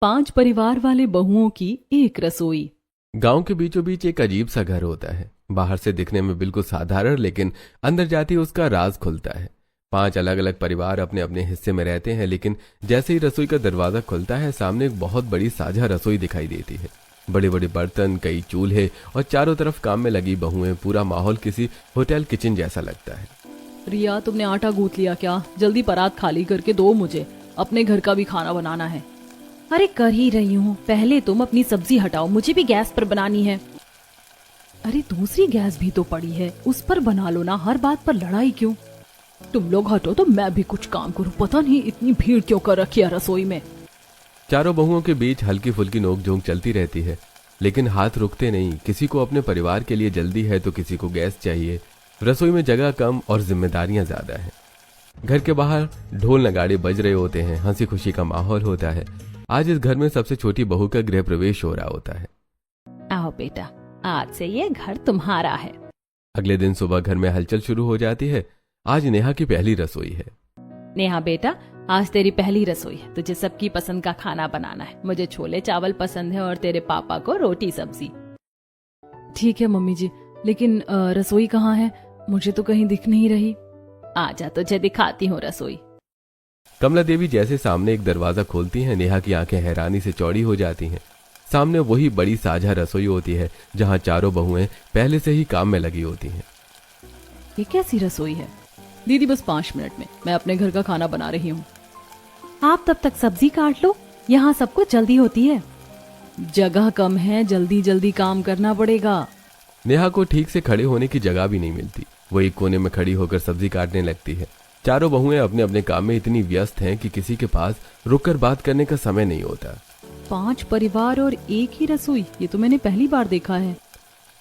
5 परिवार वाले बहुओं की एक रसोई। गांव के बीचों बीच एक अजीब सा घर होता है। बाहर से दिखने में बिल्कुल साधारण, लेकिन अंदर जाते ही उसका राज खुलता है। 5 अलग अलग परिवार अपने अपने हिस्से में रहते हैं, लेकिन जैसे ही रसोई का दरवाजा खुलता है सामने एक बहुत बड़ी साझा रसोई दिखाई देती है। बड़े बड़े बर्तन, कई चूल्हे और चारों तरफ काम में लगी बहुएं। पूरा माहौल किसी होटल किचन जैसा लगता है। रिया, तुमने आटा गूंथ लिया क्या? जल्दी परात खाली करके दो, मुझे अपने घर का भी खाना बनाना है। अरे कर ही रही हूँ, पहले तुम अपनी सब्जी हटाओ, मुझे भी गैस पर बनानी है। अरे दूसरी गैस भी तो पड़ी है, उस पर बना लो ना, हर बात पर लड़ाई क्यों? तुम लोग हटो तो मैं भी कुछ काम करूं। पता नहीं इतनी भीड़ क्यों कर रखी है रसोई में। चारों बहुओं के बीच हल्की फुल्की नोकझोंक चलती रहती है, लेकिन हाथ रुकते नहीं। किसी को अपने परिवार के लिए जल्दी है तो किसी को गैस चाहिए। रसोई में जगह कम और जिम्मेदारियां ज्यादा है। घर के बाहर ढोल नगाड़े बज रहे होते हैं, हंसी खुशी का माहौल होता है। आज इस घर में सबसे छोटी बहू का गृह प्रवेश हो रहा होता है। आओ बेटा, आज से ये घर तुम्हारा है। अगले दिन सुबह घर में हलचल शुरू हो जाती है। आज नेहा की पहली रसोई है। नेहा बेटा, आज तेरी पहली रसोई है। तुझे सबकी पसंद का खाना बनाना है। मुझे छोले चावल पसंद है और तेरे पापा को रोटी सब्जी। ठीक है मम्मी जी, लेकिन रसोई कहाँ है? मुझे तो कहीं दिख नहीं रही। आजा, तुझे दिखाती हूँ रसोई। कमला देवी जैसे सामने एक दरवाजा खोलती हैं, नेहा की आंखें हैरानी से चौड़ी हो जाती हैं। सामने वही बड़ी साझा रसोई होती है जहां चारों बहुएं पहले से ही काम में लगी होती हैं। ये कैसी रसोई है? दीदी बस 5 मिनट में मैं अपने घर का खाना बना रही हूँ। आप तब तक सब्जी काट लो, यहाँ सबको जल्दी होती है। जगह कम है, जल्दी जल्दी काम करना पड़ेगा। नेहा को ठीक से खड़े होने की जगह भी नहीं मिलती। वो एक कोने में खड़ी होकर सब्जी काटने लगती है। चारों बहुएं अपने अपने काम में इतनी व्यस्त हैं कि किसी के पास रुककर बात करने का समय नहीं होता। 5 परिवार और एक ही रसोई, ये तो मैंने पहली बार देखा है।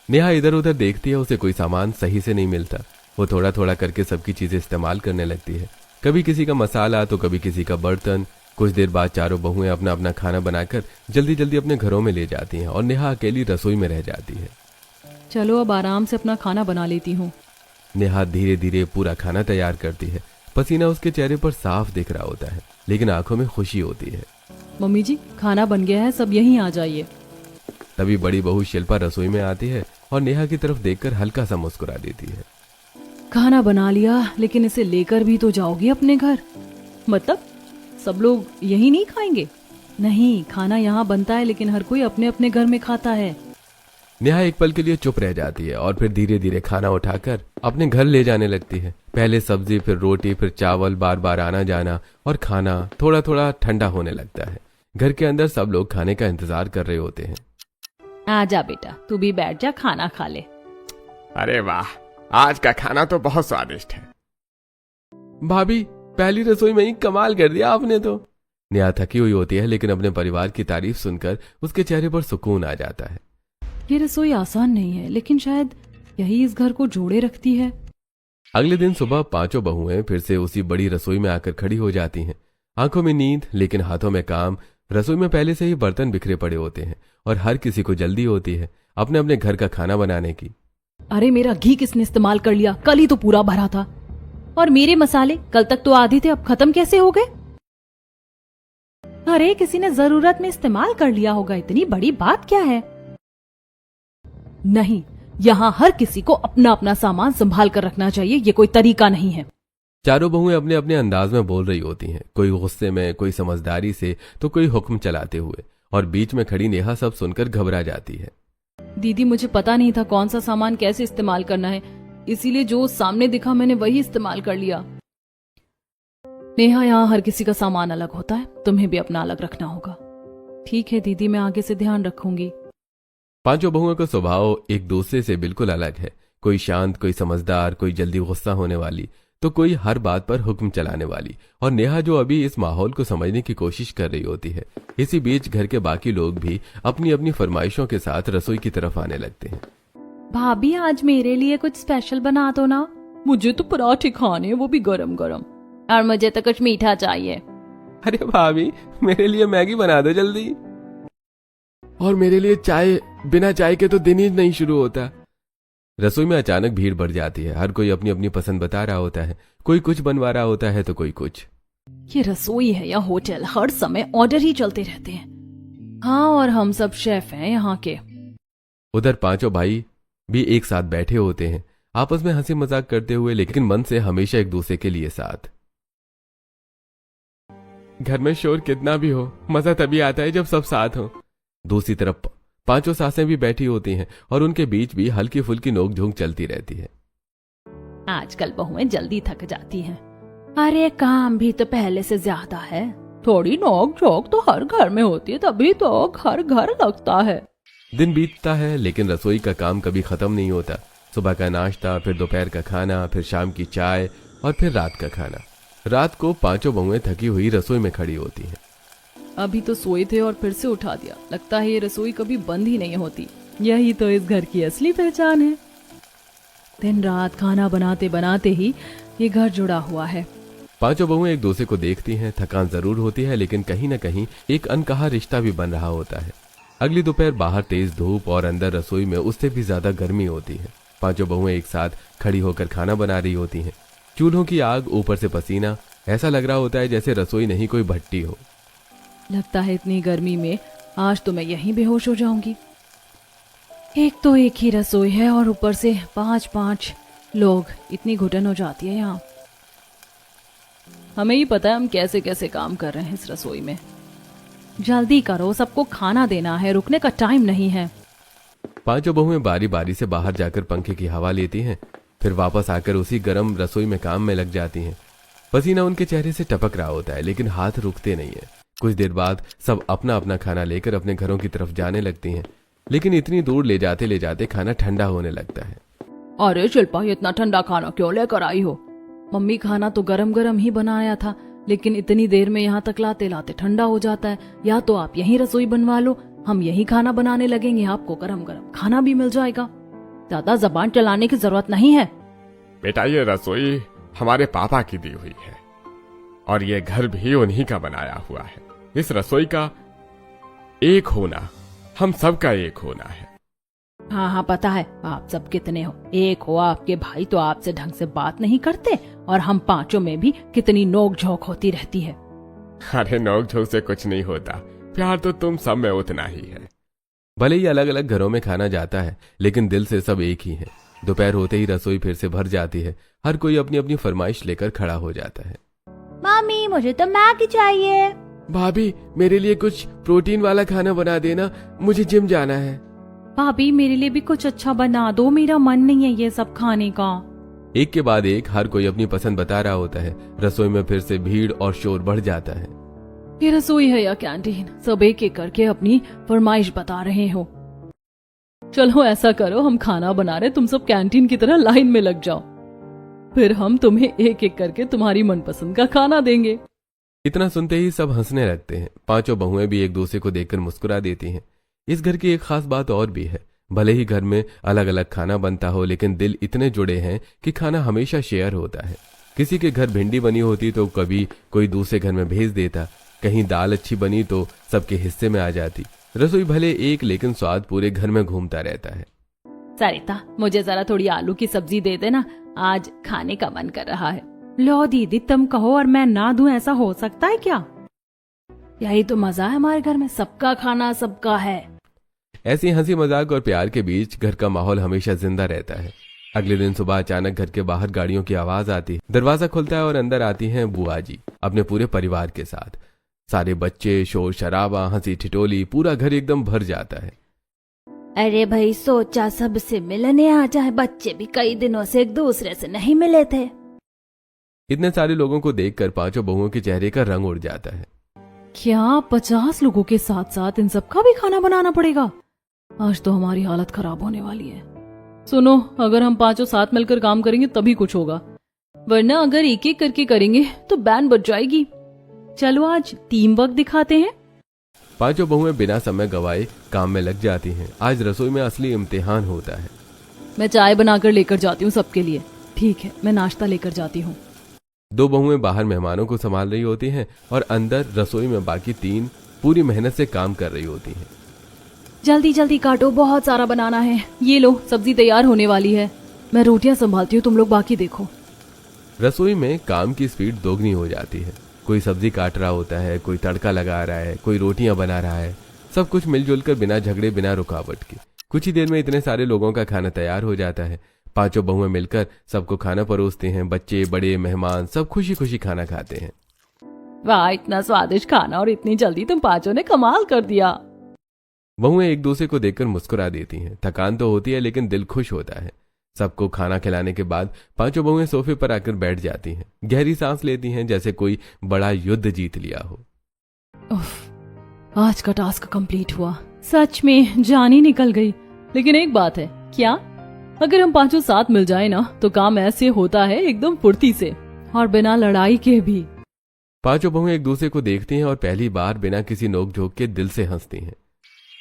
नेहा इधर उधर देखती है, उसे कोई सामान सही से नहीं मिलता। वो थोड़ा थोड़ा करके सबकी चीजें इस्तेमाल करने लगती है। कभी किसी का मसाला तो कभी किसी का बर्तन। कुछ देर बाद चारों बहुएं अपना अपना खाना बनाकर जल्दी जल्दी अपने घरों में ले जाती हैं और नेहा अकेली रसोई में रह जाती है। चलो अब आराम से अपना खाना बना लेती हूँ। नेहा धीरे धीरे पूरा खाना तैयार करती है। पसीना उसके चेहरे पर साफ दिख रहा होता है, लेकिन आंखों में खुशी होती है। मम्मी जी, खाना बन गया है, सब यहीं आ जाइए। तभी बड़ी बहू शिल्पा रसोई में आती है और नेहा की तरफ देखकर हल्का सा मुस्कुरा देती है। खाना बना लिया, लेकिन इसे लेकर भी तो जाओगी अपने घर? मतलब सब लोग यहीं नहीं खाएंगे? नहीं, खाना यहाँ बनता है, लेकिन हर कोई अपने अपने घर में खाता है। नेहा एक पल के लिए चुप रह जाती है और फिर धीरे धीरे खाना उठाकर अपने घर ले जाने लगती है। पहले सब्जी, फिर रोटी, फिर चावल, बार बार आना जाना और खाना थोड़ा थोड़ा ठंडा होने लगता है। घर के अंदर सब लोग खाने का इंतजार कर रहे होते हैं। आजा बेटा, तू भी बैठ जा, खाना खा ले। अरे वाह, आज का खाना तो बहुत स्वादिष्ट है। भाभी, पहली रसोई में ही कमाल कर दिया आपने तो। नेहा थकी हुई होती है, लेकिन अपने परिवार की तारीफ सुनकर उसके चेहरे पर सुकून आ जाता है। ये रसोई आसान नहीं है, लेकिन शायद यही इस घर को जोड़े रखती है। अगले दिन सुबह 5 बहुएं फिर से उसी बड़ी रसोई में आकर खड़ी हो जाती हैं। आंखों में नींद, लेकिन हाथों में काम। रसोई में पहले से ही बर्तन बिखरे पड़े होते हैं और हर किसी को जल्दी होती है अपने अपने घर का खाना बनाने की। अरे मेरा घी किसने इस्तेमाल कर लिया? कल ही तो पूरा भरा था। और मेरे मसाले कल तक तो आधे थे, अब खत्म कैसे हो गए? अरे किसी ने जरूरत में इस्तेमाल कर लिया होगा, इतनी बड़ी बात क्या है? नहीं, यहाँ हर किसी को अपना अपना सामान संभाल कर रखना चाहिए, ये कोई तरीका नहीं है। चारों बहुएं अपने अपने अंदाज में बोल रही होती हैं, कोई गुस्से में, कोई समझदारी से, तो कोई हुक्म चलाते हुए। और बीच में खड़ी नेहा सब सुनकर घबरा जाती है। दीदी, मुझे पता नहीं था कौन सा सामान कैसे इस्तेमाल करना है, इसीलिए जो सामने दिखा मैंने वही इस्तेमाल कर लिया। नेहा, यहाँ हर किसी का सामान अलग होता है, तुम्हें भी अपना अलग रखना होगा। ठीक है दीदी, मैं आगे से ध्यान रखूंगी। 5 बहुओं का स्वभाव एक दूसरे से बिल्कुल अलग है। कोई शांत, कोई समझदार, कोई जल्दी गुस्सा होने वाली, तो कोई हर बात पर हुक्म चलाने वाली। और नेहा जो अभी इस माहौल को समझने की कोशिश कर रही होती है। इसी बीच घर के बाकी लोग भी अपनी अपनी फरमाइशों के साथ रसोई की तरफ आने लगते हैं। भाभी, आज मेरे लिए कुछ स्पेशल बना दो ना। मुझे तो पराठे खाने, वो भी गरम गरम। और मुझे तो कुछ मीठा चाहिए। अरे भाभी, मेरे लिए मैगी बना दो जल्दी। और मेरे लिए चाय, बिना चाय के तो दिन ही नहीं शुरू होता। रसोई में अचानक भीड़ बढ़ जाती है। हर कोई अपनी अपनी पसंद बता रहा होता है। कोई कुछ बनवा रहा होता है तो कोई कुछ। ये रसोई है या होटल, हर समय ऑर्डर ही चलते रहते हैं। हाँ, और हम सब शेफ हैं यहाँ के। उधर पांचों भाई भी एक साथ बैठे होते हैं, आपस में हंसी मजाक करते हुए, लेकिन मन से हमेशा एक दूसरे के लिए साथ। घर में शोर कितना भी हो, मजा तभी आता है जब सब साथ हो। दूसरी तरफ पांचों सासें भी बैठी होती हैं और उनके बीच भी हल्की फुल्की नोकझोंक चलती रहती है। आजकल बहुएं जल्दी थक जाती हैं। अरे काम भी तो पहले से ज्यादा है। थोड़ी नोक झोंक तो हर घर में होती है, तभी तो घर घर लगता है। दिन बीतता है लेकिन रसोई का काम कभी खत्म नहीं होता। सुबह का नाश्ता, फिर दोपहर का खाना, फिर शाम की चाय और फिर रात का खाना। रात को पांचों बहुएं थकी हुई रसोई में खड़ी होती हैं। अभी तो सोए थे और फिर से उठा दिया। लगता है ये रसोई कभी बंद ही नहीं होती। यही तो इस घर की असली पहचान है। दिन रात खाना बनाते बनाते ही ये घर जुड़ा हुआ है। पांचों बहुएं एक दूसरे को देखती हैं। थकान जरूर होती है लेकिन कहीं न कहीं एक अनकहा रिश्ता भी बन रहा होता है। अगली दोपहर बाहर तेज धूप और अंदर रसोई में उससे भी ज्यादा गर्मी होती है। पांचों बहुएं एक साथ खड़ी होकर खाना बना रही होती हैं। चूल्हों की आग, ऊपर से पसीना, ऐसा लग रहा होता है जैसे रसोई नहीं कोई भट्टी हो। लगता है इतनी गर्मी में आज तो मैं यहीं बेहोश हो जाऊंगी। एक तो एक ही रसोई है और ऊपर से 5-5 लोग। इतनी घुटन हो जाती है यहाँ। हमें ही पता है हम कैसे कैसे काम कर रहे हैं इस रसोई में। जल्दी करो, सबको खाना देना है, रुकने का टाइम नहीं है। पांचों बहुएं बारी बारी से बाहर जाकर पंखे की हवा लेती हैं, फिर वापस आकर उसी गर्म रसोई में काम में लग जाती हैं। पसीना उनके चेहरे से टपक रहा होता है लेकिन हाथ रुकते नहीं है। कुछ देर बाद सब अपना अपना खाना लेकर अपने घरों की तरफ जाने लगती हैं, लेकिन इतनी दूर ले जाते खाना ठंडा होने लगता है। अरे शिल्पा, ये इतना ठंडा खाना क्यों लेकर आई हो? मम्मी खाना तो गरम गरम ही बनाया था, लेकिन इतनी देर में यहाँ तक लाते लाते ठंडा हो जाता है। या तो आप यहीं रसोई बनवा लो, हम यहीं खाना बनाने लगेंगे, आपको गरम गरम खाना भी मिल जाएगा। ज्यादा जबान चलाने की जरूरत नहीं है। बेटा, ये रसोई हमारे पापा की दी हुई है और ये घर भी उन्हीं का बनाया हुआ है। इस रसोई का एक होना हम सबका एक होना है। हाँ हाँ, पता है आप सब कितने हो। एक हो आपके भाई तो आपसे ढंग से बात नहीं करते, और हम पांचों में भी कितनी नोक झोंक होती रहती है। अरे नोक झोंक से कुछ नहीं होता, प्यार तो तुम सब में उतना ही है। भले ही अलग अलग घरों में खाना जाता है लेकिन दिल से सब एक ही है। दोपहर होते ही रसोई फिर से भर जाती है। हर कोई अपनी अपनी फरमाइश लेकर खड़ा हो जाता है। मम्मी, मुझे तो मैगी चाहिए। भाभी, मेरे लिए कुछ प्रोटीन वाला खाना बना देना, मुझे जिम जाना है। भाभी, मेरे लिए भी कुछ अच्छा बना दो, मेरा मन नहीं है ये सब खाने का। एक के बाद एक हर कोई अपनी पसंद बता रहा होता है। रसोई में फिर से भीड़ और शोर बढ़ जाता है। ये रसोई है या कैंटीन? सब एक एक करके अपनी फरमाइश बता रहे हो। चलो ऐसा करो, हम खाना बना रहे, तुम सब कैंटीन की तरह लाइन में लग जाओ, फिर हम तुम्हें एक एक करके तुम्हारी मनपसंद का खाना देंगे। इतना सुनते ही सब हंसने लगते हैं। पांचों बहुएं भी एक दूसरे को देखकर मुस्कुरा देती हैं। इस घर की एक खास बात और भी है। भले ही घर में अलग अलग खाना बनता हो लेकिन दिल इतने जुड़े हैं कि खाना हमेशा शेयर होता है। किसी के घर भिंडी बनी होती तो कभी कोई दूसरे घर में भेज देता, कहीं दाल अच्छी बनी तो सबके हिस्से में आ जाती। रसोई भले एक लेकिन स्वाद पूरे घर में घूमता रहता है। सरिता, मुझे जरा थोड़ी आलू की सब्जी दे देना, आज खाने का मन कर रहा है। लो दीदी, तुम कहो और मैं ना दूं, ऐसा हो सकता है क्या? यही तो मजा है हमारे घर में, सबका खाना सबका है। ऐसी हंसी मजाक और प्यार के बीच घर का माहौल हमेशा जिंदा रहता है। अगले दिन सुबह अचानक घर के बाहर गाड़ियों की आवाज आती है। दरवाजा खुलता है और अंदर आती हैं बुआ जी अपने पूरे परिवार के साथ। सारे बच्चे, शोर शराबा, हंसी ठिठोली, पूरा घर एकदम भर जाता है। अरे भाई, सोचा सबसे मिलने आ जाए, बच्चे भी कई दिनों से एक दूसरे से नहीं मिले थे। इतने सारे लोगों को देखकर पांचों बहुओं के चेहरे का रंग उड़ जाता है। क्या 50 लोगों के साथ साथ इन सबका भी खाना बनाना पड़ेगा? आज तो हमारी हालत खराब होने वाली है। सुनो, अगर हम पांचों साथ मिलकर काम करेंगे तभी कुछ होगा, वरना अगर एक एक करके करेंगे तो बैंड बज जाएगी। चलो आज टीम वर्क दिखाते हैं। पांचों बहुएं बिना समय गवाए काम में लग जाती हैं। आज रसोई में असली इम्तिहान होता है। मैं चाय बनाकर लेकर जाती हूँ सबके लिए। ठीक है, मैं नाश्ता लेकर जाती हूँ। 2 बहुएं बाहर मेहमानों को संभाल रही होती हैं और अंदर रसोई में बाकी 3 पूरी मेहनत से काम कर रही होती हैं। जल्दी जल्दी काटो, बहुत सारा बनाना है। ये लो, सब्जी तैयार होने वाली है। मैं रोटियां संभालती हूँ, तुम लोग बाकी देखो। रसोई में काम की स्पीड दोगुनी हो जाती है। कोई सब्जी काट रहा होता है, कोई तड़का लगा रहा है, कोई रोटियां बना रहा है सब कुछ मिलजुल कर बिना झगड़े बिना रुकावट के कुछ ही देर में इतने सारे लोगों का खाना तैयार हो जाता है। पांचों बहुएं मिलकर सबको खाना परोसते हैं। बच्चे बड़े मेहमान सब खुशी खुशी खाना खाते हैं। वाह, इतना स्वादिष्ट खाना और इतनी जल्दी तुम पांचों ने कमाल कर दिया। बहुएं एक दूसरे को देखकर मुस्कुरा देती हैं। थकान तो होती है लेकिन दिल खुश होता है। सबको खाना खिलाने के बाद पांचों बहुएं सोफे पर आकर बैठ जाती हैं। गहरी सांस लेती हैं जैसे कोई बड़ा युद्ध जीत लिया हो। उफ, आज का टास्क कंप्लीट हुआ। सच में जान ही निकल गई। लेकिन एक बात है, क्या अगर हम पांचों साथ मिल जाए ना तो काम ऐसे होता है एकदम फुर्ती से और बिना लड़ाई के भी। पांचों बहुएं एक दूसरे को देखती हैं और पहली बार बिना किसी नोक झोंक के दिल से हंसती हैं।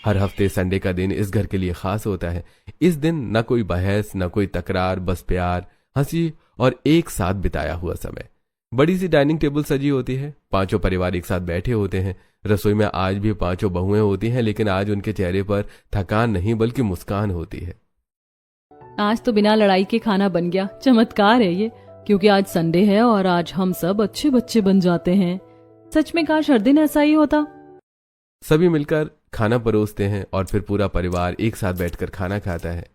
हर हफ्ते संडे का दिन इस घर के लिए खास होता है। इस दिन न कोई बहस न कोई तकरार, बस प्यार, हंसी और एक साथ बिताया हुआ समय। बड़ी सी डाइनिंग टेबल सजी होती है। पांचों परिवार एक साथ बैठे होते हैं। रसोई में आज भी पांचों बहुएं होती हैं लेकिन आज उनके चेहरे पर थकान नहीं बल्कि मुस्कान होती है। आज तो बिना लड़ाई के खाना बन गया। चमत्कार है ये, क्योंकि आज संडे है और आज हम सब अच्छे बच्चे बन जाते हैं। सच में काश हर दिन ऐसा ही होता। सभी मिलकर खाना परोसते हैं और फिर पूरा परिवार एक साथ बैठकर खाना खाता है।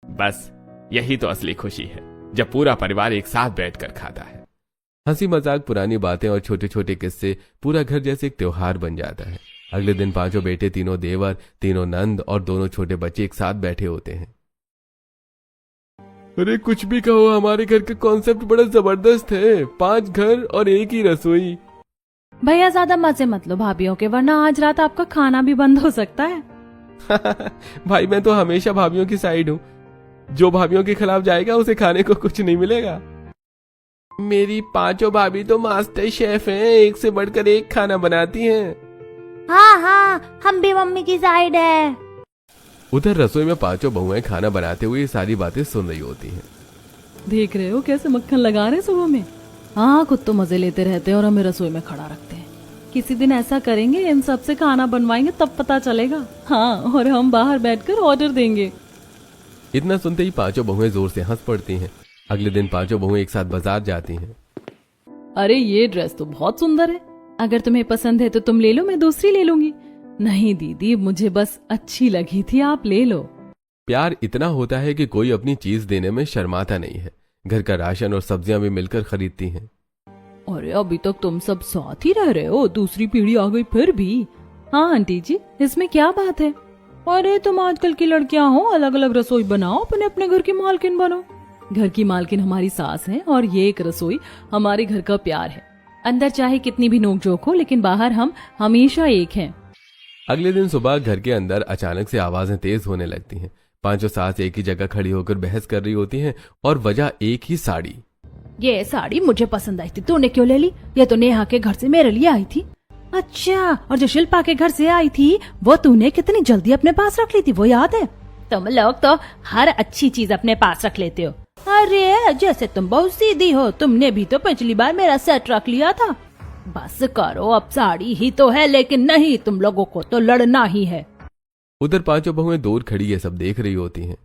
बस यही तो असली खुशी है, जब पूरा परिवार एक साथ बैठकर खाता है। हंसी मजाक, पुरानी बातें और छोटे छोटे किस्से पूरा घर जैसे एक त्योहार बन जाता है। अगले दिन पांचों बेटे, तीनों देवर, तीनों नंद और दोनों छोटे बच्चे एक साथ बैठे होते हैं। अरे कुछ भी कहो, हमारे घर का कॉन्सेप्ट बड़ा जबरदस्त है। 5 घर और एक ही रसोई। भैया ज्यादा मजे मत लो भाभीियों के, वरना आज रात आपका खाना भी बंद हो सकता है। भाई मैं तो हमेशा भाभीियों की साइड हूँ। जो भाभीियों के खिलाफ जाएगा उसे खाने को कुछ नहीं मिलेगा। मेरी पांचों भाभी तो मास्टर शेफ हैं, एक से बढ़कर एक खाना बनाती हैं। हाँ हाँ, हम भी मम्मी की साइड है। उधर रसोई में पांचों बहुएं खाना बनाते हुए ये सारी बातें सुन रही होती हैं। देख रहे हो कैसे मक्खन लगा रहे सुबह में। हाँ, खुद तो मजे लेते रहते हैं और हमें रसोई में खड़ा रखते हैं। किसी दिन ऐसा करेंगे, इन सब से खाना बनवाएंगे, तब पता चलेगा। हाँ, और हम बाहर बैठकर ऑर्डर देंगे। इतना सुनते ही पांचों बहुएं जोर से हंस पड़ती हैं। अगले दिन पांचों बहुएं एक साथ बाजार जाती हैं। अरे ये ड्रेस तो बहुत सुंदर है, अगर तुम्हें पसंद है तो तुम ले लो, मैं दूसरी ले लूंगी। नहीं दीदी, मुझे बस अच्छी लगी थी, आप ले लो। प्यार इतना होता है कि कोई अपनी चीज देने में शर्माता नहीं है। घर का राशन और सब्जियां भी मिलकर खरीदती हैं। अरे अभी तक तुम सब साथ ही रह रहे हो, दूसरी पीढ़ी आ गई फिर भी। हाँ आंटी जी, इसमें क्या बात है। अरे तुम आजकल की लड़कियां हो, अलग अलग रसोई बनाओ, अपने अपने घर की मालकिन बनो। घर की मालकिन हमारी सास है और ये एक रसोई हमारे घर का प्यार है। अंदर चाहे कितनी भी नोकझोंक हो, लेकिन बाहर हम हमेशा एक हैं। अगले दिन सुबह घर के अंदर अचानक से आवाजें तेज होने लगती हैं। पांचों सास एक ही जगह खड़ी होकर बहस कर रही होती हैं और वजह एक ही साड़ी। ये साड़ी मुझे पसंद आई थी, तूने क्यों ले ली? ये तो नेहा के घर से मेरे लिए आई थी। अच्छा, और जो शिल्पा के घर से आई थी वो तूने कितनी जल्दी अपने पास रख ली थी, वो याद है? तुम लोग तो हर अच्छी चीज अपने पास रख लेते हो। अरे जैसे तुम बहुत सीधी हो, तुमने भी तो पिछली बार मेरा सेट रख लिया था। बस करो, अब साड़ी ही तो है, लेकिन नहीं, तुम लोगों को तो लड़ना ही है। उधर पांचों बहुएं दूर खड़ी ये सब देख रही होती हैं।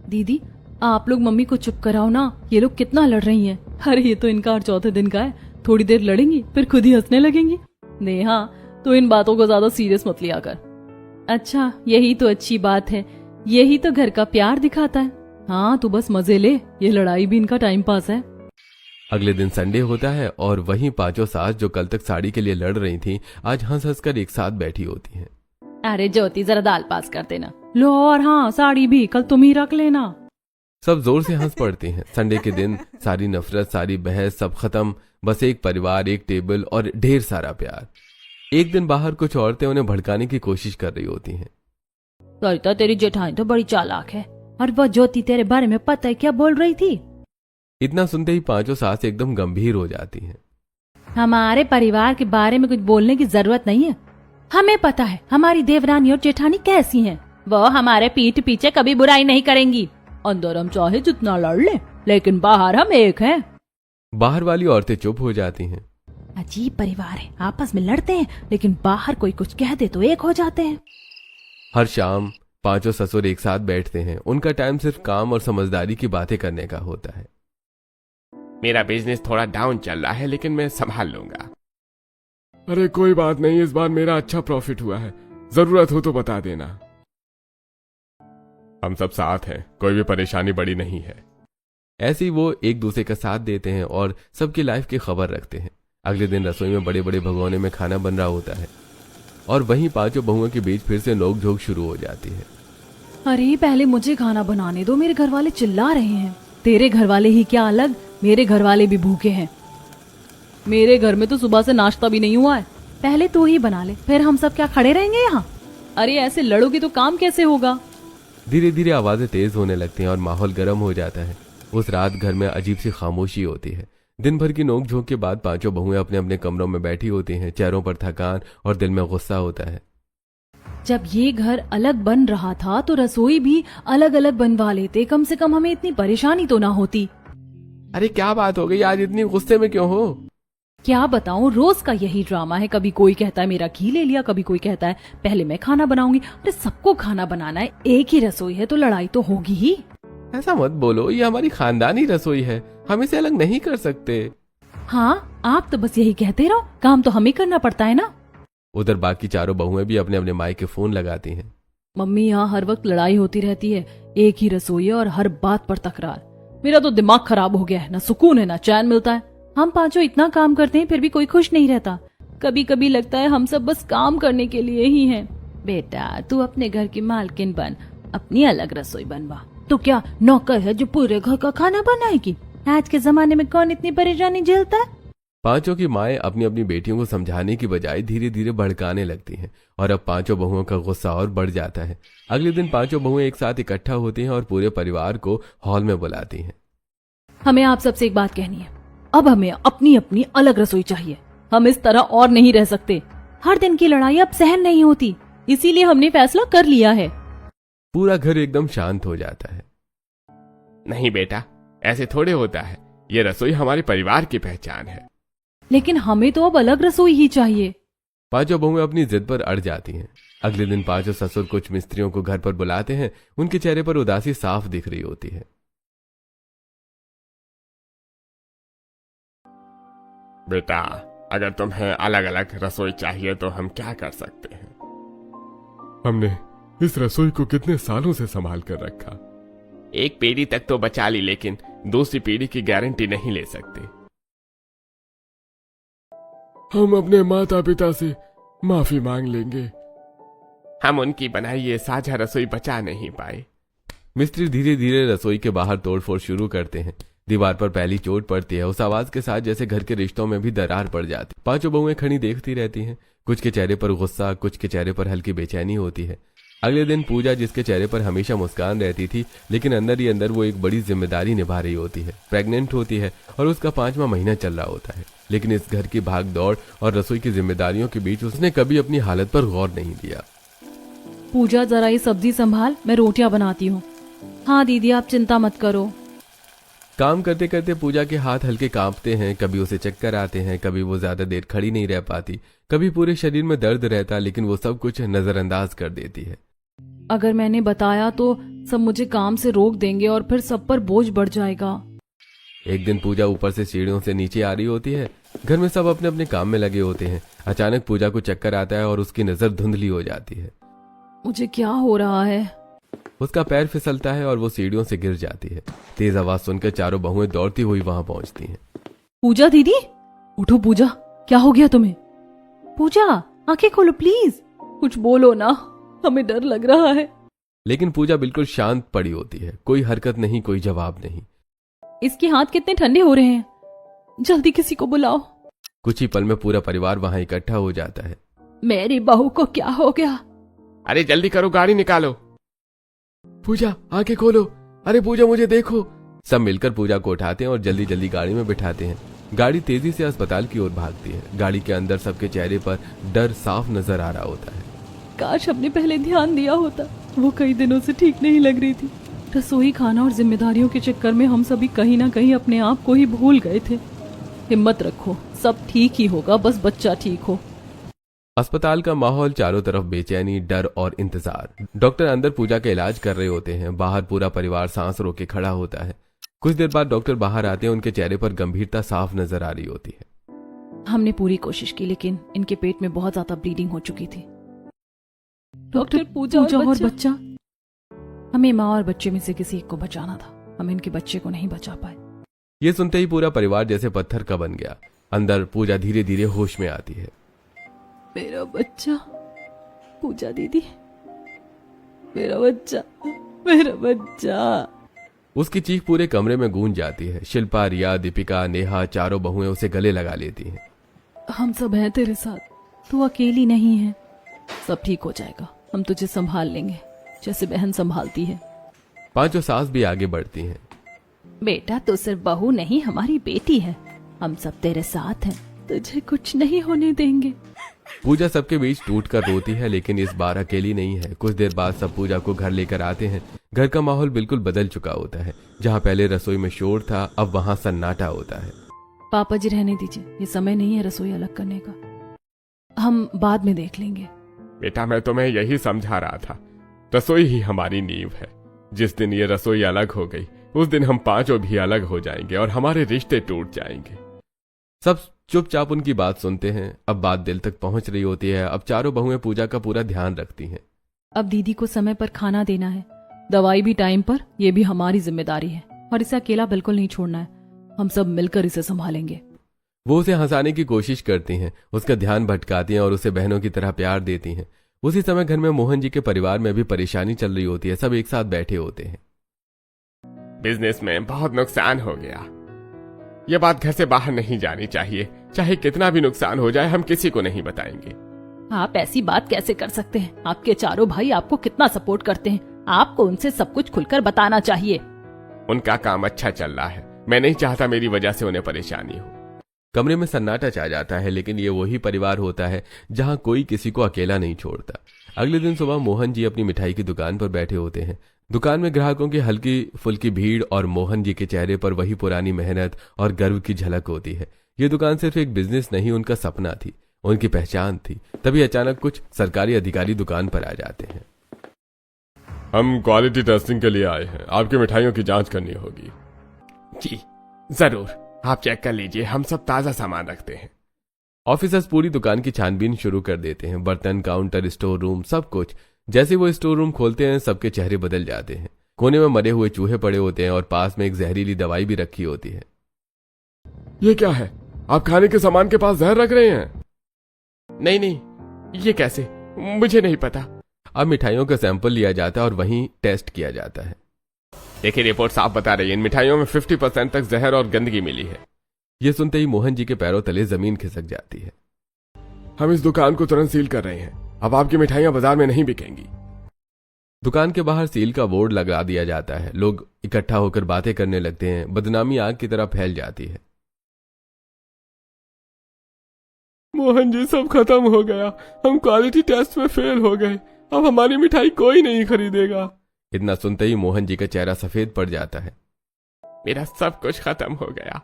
दीदी आप लोग मम्मी को चुप कराओ ना, ये लोग कितना लड़ रही हैं। अरे ये तो इनका और चौथे दिन का है, थोड़ी देर लड़ेंगी फिर खुद ही हंसने लगेंगी। नेहा तो इन बातों को ज्यादा सीरियस मत लिया कर। अच्छा, यही तो अच्छी बात है, यही तो घर का प्यार दिखाता है। हाँ तू बस मजे ले, ये लड़ाई भी इनका टाइम पास है। अगले दिन संडे होता है और वहीं पांचों सास जो कल तक साड़ी के लिए लड़ रही थी आज हंस हंस कर एक साथ बैठी होती हैं। अरे ज्योति जरा दाल पास कर देना। लो, और हाँ साड़ी भी कल तुम ही रख लेना। सब जोर से हंस पड़ते हैं। संडे के दिन सारी नफरत, सारी बहस सब खत्म। बस एक परिवार, एक टेबल और ढेर सारा प्यार। एक दिन बाहर कुछ औरतें उन्हें भड़काने की कोशिश कर रही होती हैं। सरिता तेरी जेठानी तो बड़ी चालाक है, और वो ज्योति तेरे बारे में पता है क्या बोल रही थी? इतना सुनते ही पांचों सास एकदम गंभीर हो जाती हैं। हमारे परिवार के बारे में कुछ बोलने की जरूरत नहीं है। हमें पता है हमारी देवरानी और जेठानी कैसी हैं। वो हमारे पीठ पीछे कभी बुराई नहीं करेंगी। अंदर हम चाहे जितना लड़ ले, लेकिन बाहर हम एक हैं। बाहर वाली औरतें चुप हो जाती हैं। अजीब परिवार है, आपस में लड़ते हैं लेकिन बाहर कोई कुछ कह दे तो एक हो जाते हैं। हर शाम पांचों ससुर एक साथ बैठते हैं। उनका टाइम सिर्फ काम और समझदारी की बातें करने का होता है। मेरा बिजनेस थोड़ा डाउन चल रहा है, लेकिन मैं संभाल लूंगा। अरे कोई बात नहीं, इस बार मेरा अच्छा प्रॉफिट हुआ है। जरूरत हो तो बता देना। हम सब साथ हैं, कोई भी परेशानी बड़ी नहीं है। ऐसे ही वो एक दूसरे का साथ देते हैं और सबकी लाइफ की खबर रखते हैं। अगले दिन रसोई में बड़े बड़े भगोने में खाना बन रहा होता है और वहीं पांचों बहुओं के बीच फिर से नोक-झोंक शुरू हो जाती है। अरे पहले मुझे खाना बनाने दो, मेरे घर वाले चिल्ला रहे हैं। तेरे घर वाले ही क्या अलग, मेरे घर वाले भी भूखे हैं। मेरे घर में तो सुबह से नाश्ता भी नहीं हुआ है। पहले तू ही बना ले, फिर हम सब क्या खड़े रहेंगे यहाँ? अरे ऐसे लड़ोगी तो काम कैसे होगा? धीरे धीरे आवाजें तेज होने लगती हैं और माहौल गर्म हो जाता है। उस रात घर में अजीब सी खामोशी होती है। दिन भर की नोक-झोंक के बाद पांचों बहुएं अपने अपने कमरों में बैठी होती हैं। चेहरों पर थकान और दिल में गुस्सा होता है। जब ये घर अलग बन रहा था तो रसोई भी अलग अलग बनवा लेते, कम से कम हमें इतनी परेशानी तो ना होती। अरे क्या बात हो गई, आज इतनी गुस्से में क्यों हो? क्या बताऊं, रोज का यही ड्रामा है। कभी कोई कहता है मेरा घी ले लिया, कभी कोई कहता है पहले मैं खाना बनाऊंगी। अरे सबको खाना बनाना है, एक ही रसोई है तो लड़ाई तो होगी ही। ऐसा मत बोलो, ये हमारी खानदानी रसोई है, हम इसे अलग नहीं कर सकते। हाँ, आप तो बस यही कहते रहो, काम तो हमें करना पड़ता है ना। उधर बाकी चारों बहुएं भी अपने अपने माई के फोन लगाती हैं। मम्मी यहाँ हर वक्त लड़ाई होती रहती है, एक ही रसोई है और हर बात पर तकरार। मेरा तो दिमाग खराब हो गया है, ना सुकून है ना चैन मिलता है। हम पांचों इतना काम करते हैं फिर भी कोई खुश नहीं रहता। कभी कभी लगता है हम सब बस काम करने के लिए ही हैं। बेटा तू अपने घर की मालकिन बन, अपनी अलग रसोई बनवा। तो क्या नौकर है जो पूरे घर का खाना बनाएगी? आज के जमाने में कौन इतनी परेशानी झेलता है? पांचों की माएं अपनी अपनी बेटियों को समझाने की बजाय धीरे धीरे भड़काने लगती हैं और अब पांचों बहुओं का गुस्सा और बढ़ जाता है। अगले दिन पांचों बहुएं एक साथ इकट्ठा होती हैं और पूरे परिवार को हॉल में बुलाती हैं। हमें आप सबसे एक बात कहनी है, अब हमें अपनी अपनी अलग रसोई चाहिए। हम इस तरह और नहीं रह सकते। हर दिन की लड़ाई अब सहन नहीं होती, इसीलिए हमने फैसला कर लिया है। पूरा घर एकदम शांत हो जाता है। नहीं बेटा, ऐसे थोड़े होता है, ये रसोई हमारे परिवार की पहचान है। लेकिन हमें तो अब अलग रसोई ही चाहिए। पांचों बहुएं अपनी जिद पर अड़ जाती हैं। अगले दिन पांचों ससुर कुछ मिस्त्रियों को घर पर बुलाते हैं। उनके चेहरे पर उदासी साफ दिख रही होती है। बेटा, अगर तुम्हें अलग अलग रसोई चाहिए तो हम क्या कर सकते हैं? हमने इस रसोई को कितने सालों से संभाल कर रखा। एक पीढ़ी तक तो बचा ली, लेकिन दूसरी पीढ़ी की गारंटी नहीं ले सकते। हम अपने माता पिता से माफी मांग लेंगे। हम उनकी बनाई ये साझा रसोई बचा नहीं पाए। मिस्त्री धीरे धीरे रसोई के बाहर तोड़फोड़ शुरू करते हैं। दीवार पर पहली चोट पड़ती है। उस आवाज के साथ जैसे घर के रिश्तों में भी दरार पड़ जाती। पांचों बहुएं खड़ी देखती रहती हैं। कुछ के चेहरे पर गुस्सा, कुछ के चेहरे पर हल्की बेचैनी होती है। अगले दिन पूजा, जिसके चेहरे पर हमेशा मुस्कान रहती थी, लेकिन अंदर ही अंदर वो एक बड़ी जिम्मेदारी निभा रही होती है। प्रेग्नेंट होती है और उसका 5वां महीना चल रहा होता है। लेकिन इस घर की भाग दौड़ और रसोई की जिम्मेदारियों के बीच उसने कभी अपनी हालत पर गौर नहीं दिया। पूजा जरा ये सब्जी संभाल, मैं रोटियां बनाती हूँ। हाँ दीदी, आप चिंता मत करो। काम करते करते पूजा के हाथ हल्के कांपते हैं। कभी उसे चक्कर आते हैं, कभी वो ज्यादा देर खड़ी नहीं रह पाती, कभी पूरे शरीर में दर्द रहता, लेकिन वो सब कुछ नजरअंदाज कर देती है। अगर मैंने बताया तो सब मुझे काम से रोक देंगे और फिर सब पर बोझ बढ़ जाएगा। एक दिन पूजा ऊपर से सीढ़ियों से नीचे आ रही होती है। घर में सब अपने अपने काम में लगे होते हैं। अचानक पूजा को चक्कर आता है और उसकी नजर धुंधली हो जाती है। मुझे क्या हो रहा है? उसका पैर फिसलता है और वो सीढ़ियों से गिर जाती है। तेज आवाज सुनकर चारों बहुएं दौड़ती हुई वहां पहुंचती हैं। पूजा दीदी, उठो। पूजा, क्या हो गया तुम्हें? पूजा, आंखें खोलो प्लीज। कुछ बोलो ना, हमें डर लग रहा है। लेकिन पूजा बिल्कुल शांत पड़ी होती है। कोई हरकत नहीं, कोई जवाब नहीं। इसके हाथ कितने ठंडे हो रहे हैं, जल्दी किसी को बुलाओ। कुछ ही पल में पूरा परिवार वहां इकट्ठा हो जाता है। मेरी बहू को क्या हो गया? अरे जल्दी करो, गाड़ी निकालो। पूजा, आंखें खोलो। अरे पूजा, मुझे देखो। सब मिलकर पूजा को उठाते हैं और जल्दी जल्दी गाड़ी में बिठाते हैं। गाड़ी तेजी से अस्पताल की ओर भागती है। गाड़ी के अंदर सबके चेहरे पर डर साफ नजर आ रहा होता है। काश हमने पहले ध्यान दिया होता, वो कई दिनों से ठीक नहीं लग रही थी। रसोई, खाना और जिम्मेदारियों के चक्कर में हम सभी कहीं ना कहीं अपने आप को ही भूल गए थे। हिम्मत रखो, सब ठीक ही होगा, बस बच्चा ठीक हो। अस्पताल का माहौल चारों तरफ बेचैनी, डर और इंतजार। डॉक्टर अंदर पूजा का इलाज कर रहे होते हैं। बाहर पूरा परिवार सांस रोके खड़ा होता है। कुछ देर बाद डॉक्टर बाहर आते हैं। उनके चेहरे पर गंभीरता साफ नजर आ रही होती है। हमने पूरी कोशिश की, लेकिन इनके पेट में बहुत ज्यादा ब्लीडिंग हो चुकी थी। डॉक्टर पूजा और बच्चा। हमें माँ और बच्चे में से किसी एक को बचाना था, हम इनके बच्चे को नहीं बचा पाए। ये सुनते ही पूरा परिवार जैसे पत्थर का बन गया। अंदर पूजा धीरे धीरे होश में आती है। मेरा बच्चा, पूजा दीदी, मेरा बच्चा, मेरा बच्चा। उसकी चीख पूरे कमरे में गूंज जाती है। शिल्पा, रिया, दीपिका, नेहा चारों बहुएं उसे गले लगा लेती हैं। हम सब हैं तेरे साथ, तू अकेली नहीं है। सब ठीक हो जाएगा, हम तुझे संभाल लेंगे जैसे बहन संभालती है। पांचों सास भी आगे बढ़ती हैं। बेटा तू सिर्फ बहू नहीं, हमारी बेटी है, हम सब तेरे साथ हैं, तुझे कुछ नहीं होने देंगे। पूजा सबके बीच टूटकर रोती है, लेकिन इस बार अकेली नहीं है। कुछ देर बाद सब पूजा को घर लेकर आते हैं। घर का माहौल बिल्कुल बदल चुका होता है। जहाँ पहले रसोई में शोर था, अब वहाँ सन्नाटा होता है। पापा जी रहने दीजिए, ये समय नहीं है रसोई अलग करने का, हम बाद में देख लेंगे। बेटा मैं तुम्हें यही समझा रहा था, रसोई ही हमारी नींव है। जिस दिन ये रसोई अलग हो गई उस दिन हम पांचों भी अलग हो जाएंगे और हमारे रिश्ते टूट जाएंगे। सब चुपचाप उनकी बात सुनते हैं। अब बात दिल तक पहुंच रही होती है। अब चारों बहुएं पूजा का पूरा ध्यान रखती हैं। अब दीदी को समय पर खाना देना है, दवाई भी टाइम पर, ये भी हमारी जिम्मेदारी है और इसे अकेला बिल्कुल नहीं छोड़ना है। हम सब मिलकर इसे संभालेंगे। वो उसे हंसाने की कोशिश करती हैं, उसका ध्यान भटकाती हैं और उसे बहनों की तरह प्यार देती हैं। उसी समय घर में मोहन जी के परिवार में भी परेशानी चल रही होती है। सब एक साथ बैठे होते हैं। बिजनेस में बहुत नुकसान हो गया, ये बात घर से बाहर नहीं जानी चाहिए। चाहे कितना भी नुकसान हो जाए हम किसी को नहीं बताएंगे। आप ऐसी बात कैसे कर सकते हैं? आपके चारों भाई आपको कितना सपोर्ट करते हैं, आपको उनसे सब कुछ खुलकर बताना चाहिए। उनका काम अच्छा चल रहा है, मैं नहीं चाहता मेरी वजह से उन्हें परेशानी हो। कमरे में सन्नाटा छा जाता है, लेकिन ये वही परिवार होता है जहां कोई किसी को अकेला नहीं छोड़ता। अगले दिन सुबह मोहन जी अपनी मिठाई की दुकान पर बैठे होते हैं। दुकान में ग्राहकों की हल्की फुल्की भीड़ और मोहन जी के चेहरे पर वही पुरानी मेहनत और गर्व की झलक होती है। ये दुकान सिर्फ एक बिजनेस नहीं, उनका सपना थी, उनकी पहचान थी। तभी अचानक कुछ सरकारी अधिकारी दुकान पर आ जाते हैं। हम क्वालिटी टेस्टिंग के लिए आए हैं, आपकी मिठाइयों की जांच करनी होगी। जी जरूर, आप चेक कर लीजिए, हम सब ताजा सामान रखते हैं। ऑफिसर्स पूरी दुकान की छानबीन शुरू कर देते हैं। बर्तन, काउंटर, स्टोर रूम, सब कुछ। जैसे वो स्टोर रूम खोलते हैं सबके चेहरे बदल जाते हैं। कोने में मरे हुए चूहे पड़े होते हैं और पास में एक जहरीली दवाई भी रखी होती है। ये क्या है? आप खाने के सामान के पास जहर रख रहे हैं? नहीं नहीं, ये कैसे? मुझे नहीं पता। अब मिठाइयों का सैंपल लिया जाता है और वहीं टेस्ट किया जाता है। देखिए रिपोर्ट साफ बता रही है, इन मिठाइयों में 50% तक जहर और गंदगी मिली है। ये सुनते ही मोहन जी के पैरों तले जमीन खिसक जाती है। हम इस दुकान को तुरंत सील कर रहे हैं, अब आपकी मिठाइयां बाजार में नहीं बिकेंगी। दुकान के बाहर सील का बोर्ड लगा दिया जाता है। लोग इकट्ठा होकर बातें करने लगते हैं। बदनामी आग की तरह फैल जाती है। मोहन जी सब खत्म हो गया, हम क्वालिटी टेस्ट में फेल हो गए, अब हमारी मिठाई कोई नहीं खरीदेगा। इतना सुनते ही मोहन जी का चेहरा सफेद पड़ जाता है। मेरा सब कुछ खत्म हो गया।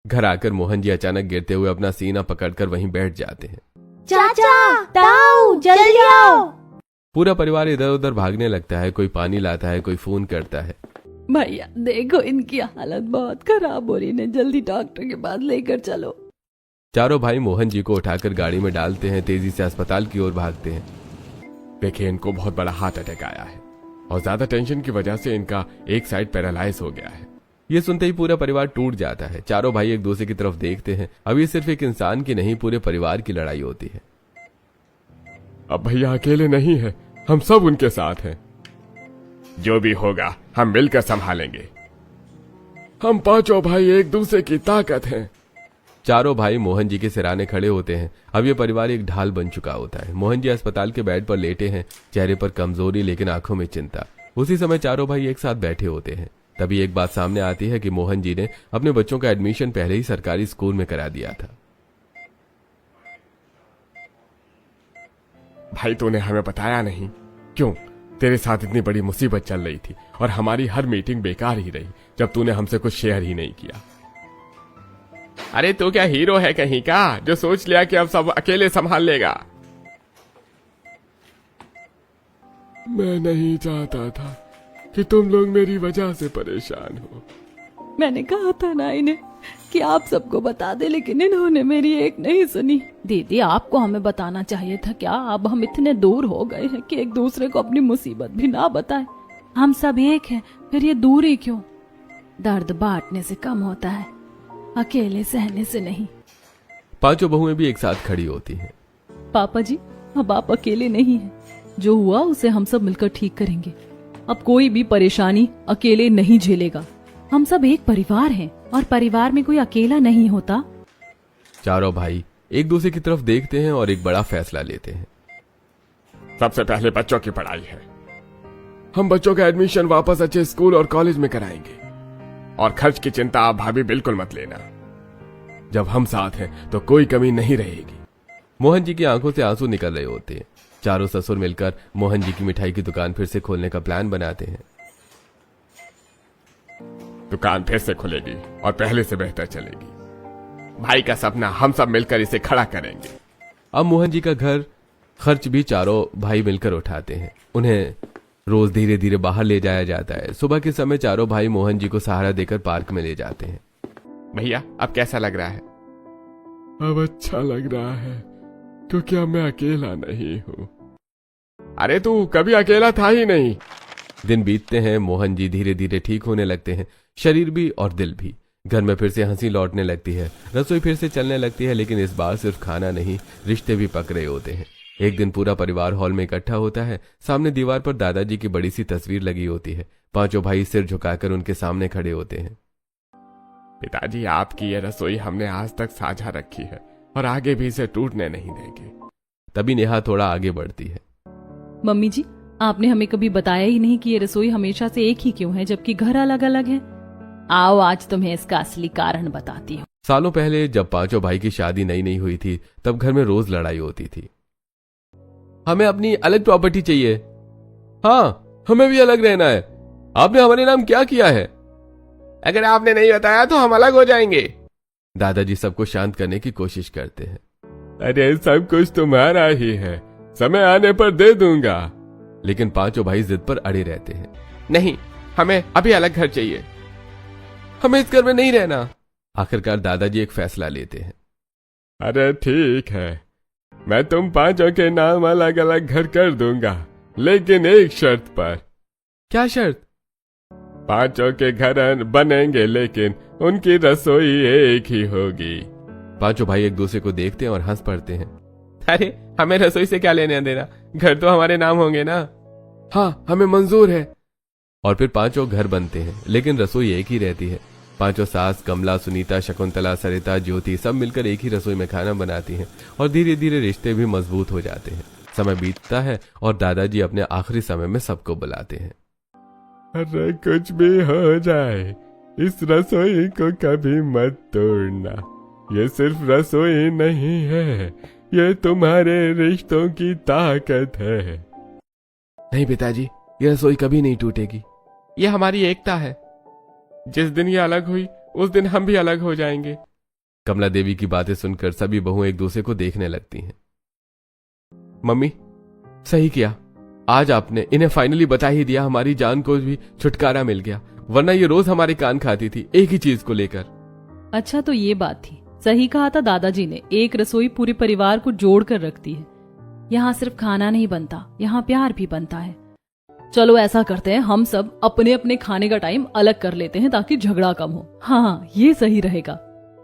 घर आकर मोहन जी अचानक गिरते हुए अपना सीना पकड़कर वहीं बैठ जाते हैं। चाचा, ताऊ, जल्दी आओ। पूरा परिवार इधर उधर भागने लगता है। कोई पानी लाता है, कोई फोन करता है। भैया देखो, इनकी हालत बहुत खराब हो रही है, जल्दी डॉक्टर के पास लेकर चलो। चारों भाई मोहन जी को उठाकर गाड़ी में डालते हैं। तेजी से अस्पताल की ओर भागते हैं। देखिए इनको बहुत बड़ा हार्ट अटैक आया है और ज्यादा टेंशन की वजह से इनका एक साइड पैरालाइज हो गया है। ये सुनते ही पूरा परिवार टूट जाता है। चारों भाई एक दूसरे की तरफ देखते हैं। अब ये सिर्फ एक इंसान की नहीं, पूरे परिवार की लड़ाई होती है। अब भैया अकेले नहीं है, हम सब उनके साथ हैं। जो भी होगा हम मिलकर संभालेंगे। हम पांचों भाई एक दूसरे की ताकत हैं। चारों भाई मोहन जी के सिराने खड़े होते हैं। अब ये परिवार एक ढाल बन चुका होता है। मोहन जी अस्पताल के बेड पर लेटे हैं, चेहरे पर कमजोरी लेकिन आंखों में चिंता। उसी समय चारों भाई एक साथ बैठे होते हैं। तभी एक बात सामने आती है कि मोहन जी ने अपने बच्चों का एडमिशन पहले ही सरकारी स्कूल में करा दिया था। भाई तूने हमें बताया नहीं क्यों? तेरे साथ इतनी बड़ी मुसीबत चल रही थी और हमारी हर मीटिंग बेकार ही रही जब तूने हमसे कुछ शेयर ही नहीं किया। अरे तू क्या हीरो है कहीं का, जो सोच लिया कि अब सब अकेले संभाल लेगा? मैं नहीं चाहता था कि तुम लोग मेरी वजह से परेशान हो। मैंने कहा था ना इन्हें, कि आप सबको बता दे, लेकिन इन्होंने मेरी एक नहीं सुनी। दीदी आपको हमें बताना चाहिए था क्या? अब हम इतने दूर हो गए हैं कि एक दूसरे को अपनी मुसीबत भी ना बताएं। हम सब एक हैं, फिर ये दूरी क्यों? दर्द बांटने से कम होता है, अकेले सहने से नहीं। पांचों बहुएं भी एक साथ खड़ी होती हैं। पापा जी, अब आप अकेले नहीं हैं। जो हुआ उसे हम सब मिलकर ठीक करेंगे। अब कोई भी परेशानी अकेले नहीं झेलेगा। हम सब एक परिवार हैं और परिवार में कोई अकेला नहीं होता। चारों भाई एक दूसरे की तरफ देखते हैं और एक बड़ा फैसला लेते हैं। सबसे पहले बच्चों की पढ़ाई है। हम बच्चों का एडमिशन वापस अच्छे स्कूल और कॉलेज में कराएंगे, और खर्च की चिंता आप भाभी बिल्कुल मत लेना। जब हम साथ हैं तो कोई कमी नहीं रहेगी। मोहन जी की आंखों से आंसू निकल रहे होते हैं। चारों ससुर मिलकर मोहन जी की मिठाई की दुकान फिर से खोलने का प्लान बनाते हैं। दुकान फिर से खुलेगी और पहले से बेहतर चलेगी। भाई का सपना हम सब मिलकर इसे खड़ा करेंगे। अब मोहन जी का घर खर्च भी चारों भाई मिलकर उठाते हैं। उन्हें रोज धीरे धीरे बाहर ले जाया जाता है। सुबह के समय चारों भाई मोहन जी को सहारा देकर पार्क में ले जाते हैं। भैया अब कैसा लग रहा है? अब अच्छा लग रहा है, क्योंकि अब मैं अकेला नहीं हूँ। अरे तू कभी अकेला था ही नहीं। दिन बीतते हैं। मोहन जी धीरे धीरे ठीक होने लगते हैं, शरीर भी और दिल भी। घर में फिर से हंसी लौटने लगती है, रसोई फिर से चलने लगती है। लेकिन इस बार सिर्फ खाना नहीं, रिश्ते भी पक रहे होते हैं। एक दिन पूरा परिवार हॉल में इकट्ठा होता है। सामने दीवार पर दादाजी की बड़ी सी तस्वीर लगी होती है। पांचों भाई सिर झुकाकर उनके सामने खड़े होते हैं। पिताजी, आपकी ये रसोई हमने आज तक साझा रखी है और आगे भी इसे टूटने नहीं देंगे। तभी नेहा थोड़ा आगे बढ़ती है। मम्मी जी, आपने हमें कभी बताया ही नहीं कि ये रसोई हमेशा से एक ही क्यों है, जबकि घर अलग अलग है। आओ आज तुम्हें इसका असली कारण बताती हूँ। सालों पहले जब पांचों भाई की शादी नई नई हुई थी, तब घर में रोज लड़ाई होती थी। हमें अपनी अलग प्रॉपर्टी चाहिए। हाँ, हमें भी अलग रहना है। आपने हमारे नाम क्या किया है? अगर आपने नहीं बताया तो हम अलग हो जाएंगे। दादाजी सबको शांत करने की कोशिश करते हैं। अरे सब कुछ तुम्हारा ही है, समय आने पर दे दूंगा। लेकिन पांचों भाई जिद पर अड़े रहते हैं। नहीं, हमें अभी अलग घर चाहिए। हमें इस घर में नहीं रहना। आखिरकार दादाजी एक फैसला लेते हैं। अरे ठीक है, मैं तुम पांचों के नाम अलग अलग घर कर दूंगा, लेकिन एक शर्त पर। क्या शर्त? पांचों के घर बनेंगे, लेकिन उनकी रसोई एक ही होगी। पांचों भाई एक दूसरे को देखते हैं और हंस पड़ते हैं। अरे हमें रसोई से क्या लेने देना, घर तो हमारे नाम होंगे ना। हाँ, हमें मंजूर है। और फिर पांचों घर बनते हैं, लेकिन रसोई एक ही रहती है। पांचों सास कमला, सुनीता, शकुंतला, सरिता, ज्योति सब मिलकर एक ही रसोई में खाना बनाती हैं और धीरे धीरे रिश्ते भी मजबूत हो जाते हैं। समय बीतता है और दादाजी अपने आखिरी समय में सबको बुलाते हैं। अरे कुछ भी हो जाए, इस रसोई को कभी मत तोड़ना। ये सिर्फ रसोई नहीं है, ये तुम्हारे रिश्तों की ताकत है। नहीं पिताजी, ये रसोई कभी नहीं टूटेगी। ये हमारी एकता है। जिस दिन ये अलग हुई, उस दिन हम भी अलग हो जाएंगे। कमला देवी की बातें सुनकर सभी बहुएं एक दूसरे को देखने लगती हैं। मम्मी, सही किया। आज आपने इन्हें फाइनली बता ही दिया। हमारी जान को भी छुटकारा मिल गया, वरना ये रोज हमारे कान खाती थी एक ही चीज को लेकर। अच्छा, तो ये बात थी। सही कहा था दादाजी ने, एक रसोई पूरे परिवार को जोड़ कर रखती है। यहाँ सिर्फ खाना नहीं बनता, यहाँ प्यार भी बनता है। चलो ऐसा करते हैं, हम सब अपने अपने खाने का टाइम अलग कर लेते हैं ताकि झगड़ा कम हो। हाँ, ये सही रहेगा।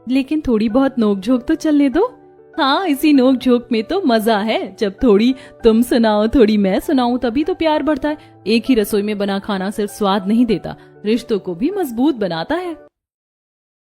लेकिन थोड़ी बहुत नोकझोंक तो चलने दो। हाँ, इसी नोकझोंक में तो मजा है। जब थोड़ी तुम सुनाओ थोड़ी मैं सुनाऊं, तभी तो प्यार बढ़ता है। एक ही रसोई में बना खाना सिर्फ स्वाद नहीं देता, रिश्तों को भी मजबूत बनाता है।